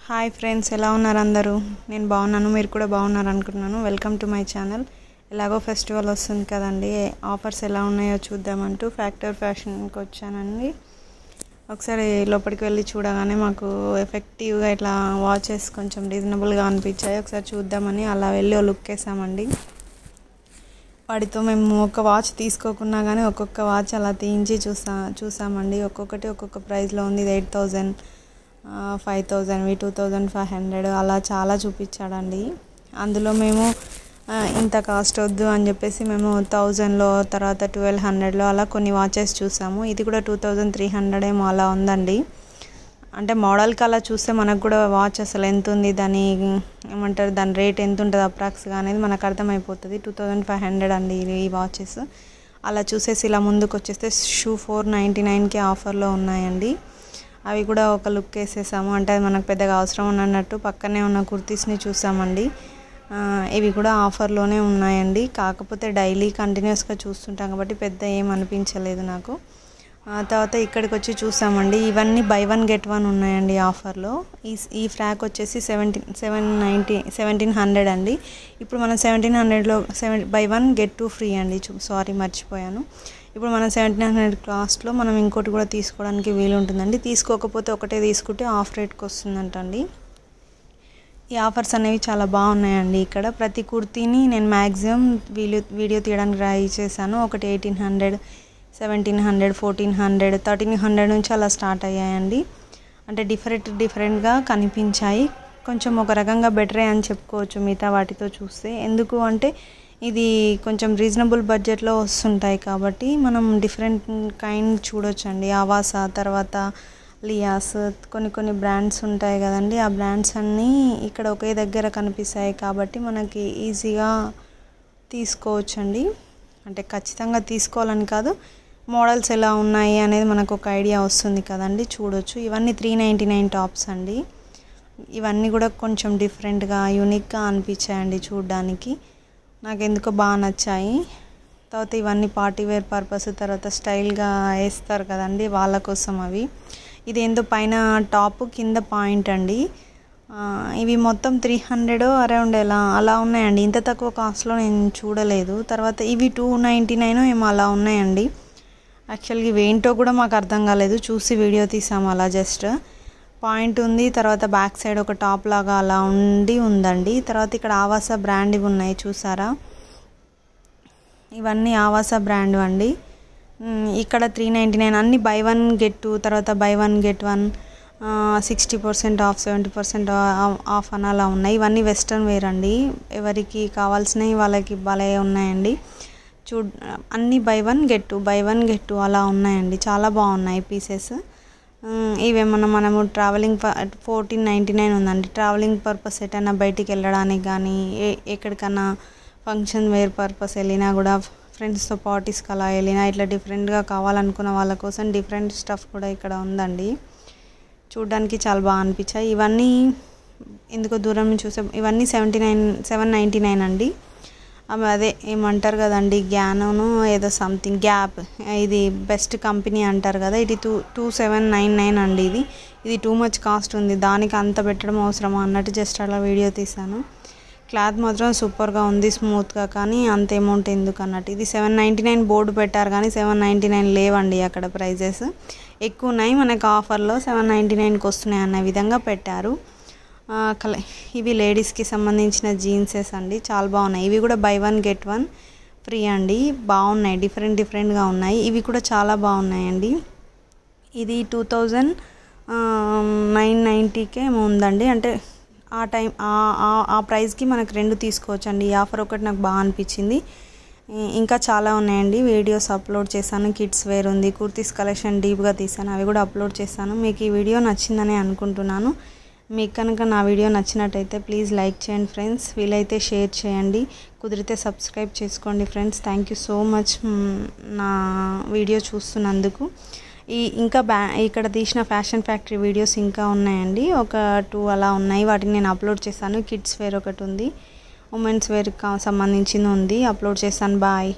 Hi friends, ఎలా ఉన్నారు అందరూ? నేను బాగున్నాను, మీరు కూడా బాగున్నారు అనుకుంటున్నాను. Welcome to my channel. ఎలాగో ఫెస్టివల్ వస్తుంది కదండి, ఆఫర్స్ ఎలా ఉన్నాయో చూద్దామంటూ ఫ్యాక్టర్ ఫ్యాషన్కి వచ్చానండి. ఒకసారి లోపలికి వెళ్ళి చూడగానే మాకు ఎఫెక్టివ్గా ఇట్లా వాచెస్ కొంచెం రీజనబుల్గా అనిపించాయి. ఒకసారి చూద్దామని అలా వెళ్ళి లుక్ వేసామండి. వాటితో మేము ఒక వాచ్ తీసుకోకున్నా కానీ ఒక్కొక్క వాచ్ అలా తీయించి చూసామండి. ఒక్కొక్కటి ఒక్కొక్క ప్రైస్లో ఉంది. ఇది 8,000, 5,000, 2,500 అలా చాలా చూపించాడండి. అందులో మేము ఇంత కాస్ట్ వద్దు అని చెప్పేసి మేము 1,000లో, తర్వాత 1,200లో అలా కొన్ని వాచెస్ చూసాము. ఇది కూడా 2,300 ఏమో అలా ఉందండి. అంటే మోడల్కి అలా చూస్తే మనకు కూడా వాచ్ అసలు ఎంత ఉంది, దాని ఏమంటారు, దాని రేట్ ఎంత ఉంటుంది అప్రాక్స్గా అనేది మనకు అర్థమైపోతుంది. 2,500 అండి ఈ వాచెస్. అలా చూసేసి ఇలా ముందుకు వచ్చేస్తే షూ 499కి ఆఫర్లో ఉన్నాయండి. అవి కూడా ఒక లుక్ వేసేసాము. అంటే అది మనకు పెద్దగా అవసరం ఉన్నట్టు పక్కనే ఉన్న కుర్తీస్ని చూసామండి. ఇవి కూడా ఆఫర్లోనే ఉన్నాయండి. కాకపోతే డైలీ కంటిన్యూస్గా చూస్తుంటాం కాబట్టి పెద్ద ఏం అనిపించలేదు నాకు. తర్వాత ఇక్కడికి వచ్చి చూసామండి. ఇవన్నీ బై 1 గెట్ 1 ఉన్నాయండి ఆఫర్లో. ఈ ఫ్రాక్ వచ్చేసి 1,700 అండి. ఇప్పుడు మనం 1,700లో బై 1 గెట్ 2 ఫ్రీ అండి. సారీ, మర్చిపోయాను. ఇప్పుడు మనం 1,700 కాస్ట్లో మనం ఇంకోటి కూడా తీసుకోవడానికి వీలు ఉంటుందండి. తీసుకోకపోతే ఒకటే తీసుకుంటే ఆఫ్ రేట్కి వస్తుందంటండి. ఈ ఆఫర్స్ అనేవి చాలా బాగున్నాయండి. ఇక్కడ ప్రతి కుర్తీని నేను మ్యాక్సిమం వీడియో తీయడానికి ట్రై చేశాను. ఒకటి 1,800, 1,700, 1,400, 1,300 నుంచి అలా స్టార్ట్ అయ్యాయండి. అంటే డిఫరెంట్గా కనిపించాయి. కొంచెం ఒక రకంగా బెటరే అని చెప్పుకోవచ్చు మిగతా వాటితో చూస్తే. ఎందుకు అంటే ఇది కొంచెం రీజనబుల్ బడ్జెట్లో వస్తుంటాయి కాబట్టి మనం డిఫరెంట్ కైండ్ చూడొచ్చండి. ఆవాసా, తర్వాత లియాస్, కొన్ని బ్రాండ్స్ ఉంటాయి కదండి. ఆ బ్రాండ్స్ అన్నీ ఇక్కడ ఒకే దగ్గర కనిపిస్తాయి కాబట్టి మనకి ఈజీగా తీసుకోవచ్చండి. అంటే ఖచ్చితంగా తీసుకోవాలని కాదు, మోడల్స్ ఎలా ఉన్నాయి అనేది మనకు ఒక ఐడియా వస్తుంది కదండి, చూడొచ్చు. ఇవన్నీ 399 టాప్స్ అండి. ఇవన్నీ కూడా కొంచెం డిఫరెంట్గా యూనిక్గా అనిపించాయండి చూడడానికి. నాకు ఎందుకో బాగా నచ్చాయి. తర్వాత ఇవన్నీ పార్టీ వేర్ పర్పస్, తర్వాత స్టైల్గా వేస్తారు కదండి వాళ్ళ కోసం అవి. ఇది ఏందో పైన టాప్ కింద పాయింట్ అండి. ఇవి మొత్తం 300 అరౌండ్ అలా ఉన్నాయండి. ఇంత తక్కువ కాస్ట్లో నేను చూడలేదు. తర్వాత ఇవి 299 ఏమో అలా ఉన్నాయండి. యాక్చువల్గా ఇవి ఏంటో కూడా మాకు అర్థం కాలేదు, చూసి వీడియో తీసాము అలా. జస్ట్ పాయింట్ ఉంది, తర్వాత బ్యాక్ సైడ్ ఒక టాప్ లాగా అలా ఉందండి. తర్వాత ఇక్కడ ఆవాసా బ్రాండ్ ఇవి ఉన్నాయి చూసారా, ఇవన్నీ ఆవాసా బ్రాండ్ అండి. ఇక్కడ 399 అన్నీ బై 1 గెట్ 2, తర్వాత బై 1 గెట్ 1, 60% ఆఫ్, 70% ఆఫ్ అని అలా ఉన్నాయి. ఇవన్నీ వెస్ట్రన్ వేర్ అండి. ఎవరికి కావాల్సినవి వాళ్ళకి భలే ఉన్నాయండి. అన్నీ బై 1 గెట్ 2, బై 1 గెట్ 2 అలా ఉన్నాయండి. చాలా బాగున్నాయి పీసెస్. ఇవేమన్నా మనము ట్రావెలింగ్ 1499 ఉందండి. ట్రావెలింగ్ పర్పస్ ఎటైనా బయటికి వెళ్ళడానికి కానీ, ఎక్కడికన్నా ఫంక్షన్ వేర్ పర్పస్ వెళ్ళినా కూడా, ఫ్రెండ్స్తో పార్టీస్కి అలా వెళ్ళినా, ఇట్లా డిఫరెంట్గా కావాలనుకున్న వాళ్ళ కోసం డిఫరెంట్ స్టఫ్ కూడా ఇక్కడ ఉందండి. చూడడానికి చాలా బాగా అనిపించాయి. ఇవన్నీ ఎందుకో దూరం నుంచి చూసే, ఇవన్నీ 799 అండి. అదే ఏమంటారు కదండి, గ్యానోను ఏదో సంథింగ్, గ్యాప్, ఇది బెస్ట్ కంపెనీ అంటారు కదా. ఇది 2,799 అండి. ఇది టూ మచ్ కాస్ట్ ఉంది, దానికి అంత పెట్టడం అవసరమా అన్నట్టు జస్ట్ అలా వీడియో తీశాను. క్లాత్ మాత్రం సూపర్గా ఉంది, స్మూత్గా, కానీ అంత అమౌంట్ ఎందుకు అన్నట్టు. ఇది 799 బోర్డు పెట్టారు కానీ 799 లేవండి అక్కడ. ప్రైజెస్ ఎక్కువ ఉన్నాయి, మనకు ఆఫర్లో 799కి వస్తున్నాయి అన్న విధంగా పెట్టారు. ఇవి లేడీస్కి సంబంధించిన జీన్సెస్ అండి, చాలా బాగున్నాయి. ఇవి కూడా బై 1 గెట్ 1 ఫ్రీ అండి. బాగున్నాయి, డిఫరెంట్గా ఉన్నాయి. ఇవి కూడా చాలా బాగున్నాయండి. ఇది 2,990కే ఏమో ఉందండి. అంటే ఆ ప్రైస్కి మనకు రెండు తీసుకోవచ్చు అండి. ఈ ఆఫర్ ఒకటి నాకు బాగా అనిపించింది. ఇంకా చాలా ఉన్నాయండి, వీడియోస్ అప్లోడ్ చేశాను. కిడ్స్ వేర్ ఉంది, కుర్తీస్ కలెక్షన్ డీప్గా తీసాను, అవి కూడా అప్లోడ్ చేశాను. మీకు ఈ వీడియో నచ్చిందని అనుకుంటున్నాను. మీకు కనుక నా వీడియో నచ్చినట్టయితే ప్లీజ్ లైక్ చేయండి ఫ్రెండ్స్. వీలైతే షేర్ చేయండి, కుదిరితే సబ్స్క్రైబ్ చేసుకోండి friends. Thank you so much నా వీడియో చూస్తున్నందుకు. ఇంకా ఇక్కడ తీసిన ఫ్యాషన్ ఫ్యాక్టరీ వీడియోస్ ఇంకా ఉన్నాయండి, ఒక 2 అలా ఉన్నాయి. వాటిని నేను అప్లోడ్ చేశాను. కిడ్స్ వేర్ ఒకటి ఉంది, ఉమెన్స్ వేర్కి సంబంధించింది ఉంది, అప్లోడ్ చేశాను. బాయ్.